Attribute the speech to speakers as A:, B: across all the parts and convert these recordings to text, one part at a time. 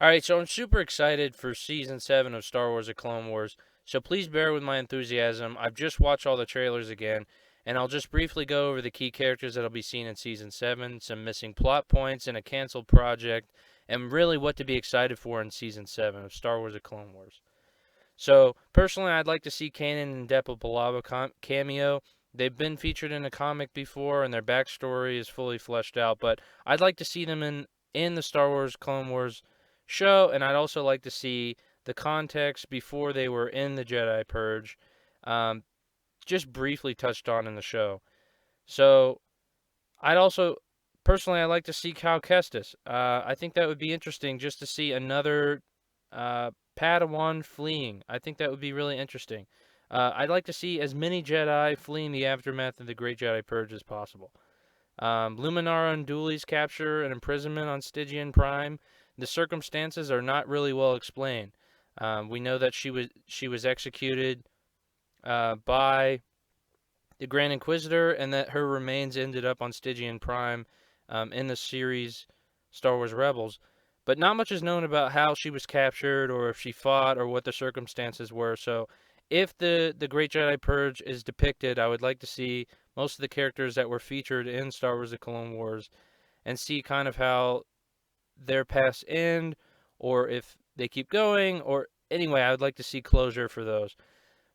A: All right, so I'm super excited for season 7 of Star Wars: The Clone Wars. So please bear with my enthusiasm. I've just watched all the trailers again, and I'll just briefly go over the key characters that'll be seen in season 7, some missing plot points, and a canceled project, and really what to be excited for in season 7 of Star Wars: The Clone Wars. So personally, I'd like to see Kanan and Depa Billaba cameo. They've been featured in a comic before, and their backstory is fully fleshed out. But I'd like to see them in the Star Wars Clone Wars show, and I'd also like to see the context before they were in the Jedi Purge, um, just briefly touched on in the show. So I'd also personally I'd like to see Cal Kestis. I think that would be interesting just to see another Padawan fleeing. I think that would be really interesting. I'd like to see as many Jedi fleeing the aftermath of the Great Jedi Purge as possible. Luminara and Dooley's capture and imprisonment on Stygian Prime. The circumstances are not really well explained. We know that she was executed by the Grand Inquisitor, and that her remains ended up on Stygian Prime in the series Star Wars Rebels. But not much is known about how she was captured, or if she fought, or what the circumstances were. So, if the Great Jedi Purge is depicted, I would like to see most of the characters that were featured in Star Wars: The Clone Wars, and see kind of how their paths end, or if they keep going, or anyway, I would like to see closure for those.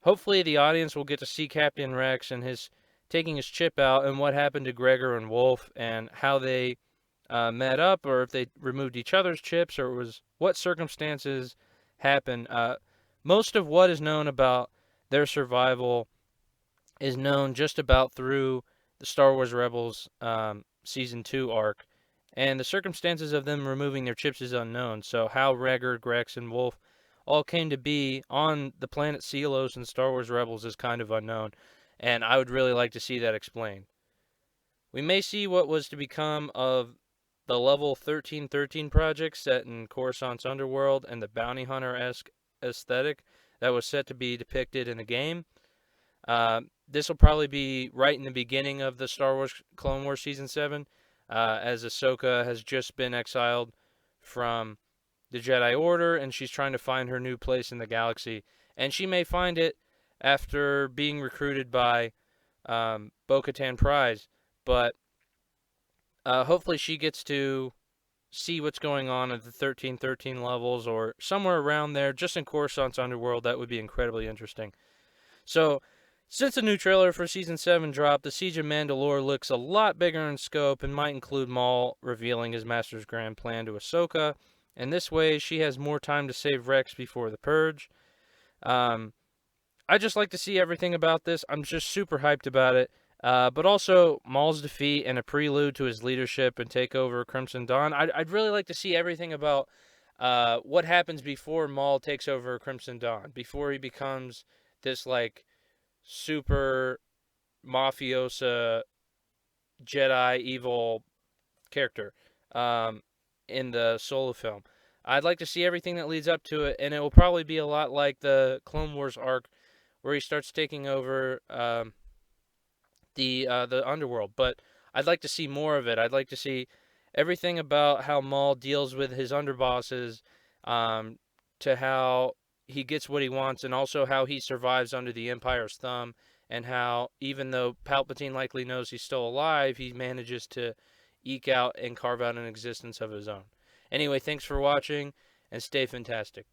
A: Hopefully, the audience will get to see Captain Rex and his taking his chip out, and what happened to Gregor and Wolf, and how they met up, or if they removed each other's chips, or was what circumstances happened. Most of what is known about their survival is known just about through the Star Wars Rebels season 2 arc, and the circumstances of them removing their chips is unknown. So how Gregor, Grex, and Wolf all came to be on the planet Sealos in Star Wars Rebels is kind of unknown, and I would really like to see that explained. We may see what was to become of the Level 1313 project set in Coruscant's underworld and the bounty hunter-esque aesthetic that was set to be depicted in the game. This will probably be right in the beginning of the Star Wars Clone Wars Season 7, as Ahsoka has just been exiled from the Jedi Order, and she's trying to find her new place in the galaxy. And she may find it after being recruited by Bo-Katan Prize, but hopefully she gets to see what's going on at the 1313 levels, or somewhere around there, just in Coruscant's underworld. That would be incredibly interesting. So, since the new trailer for Season 7 dropped, the Siege of Mandalore looks a lot bigger in scope and might include Maul revealing his master's grand plan to Ahsoka, and this way she has more time to save Rex before the Purge. Um, I just like to see everything about this. I'm just super hyped about it. But also Maul's defeat and a prelude to his leadership and takeover Crimson Dawn. I'd really like to see everything about what happens before Maul takes over Crimson Dawn, before he becomes this like super mafiosa Jedi evil character um, in the solo film. I'd like to see everything that leads up to it, and it will probably be a lot like the Clone Wars arc, where he starts taking over the underworld. But I'd like to see more of it. I'd like to see everything about how Maul deals with his underbosses, um, to how he gets what he wants, and also how he survives under the Empire's thumb, and how even though Palpatine likely knows he's still alive, he manages to eke out and carve out an existence of his own. Anyway, thanks for watching, and stay fantastic.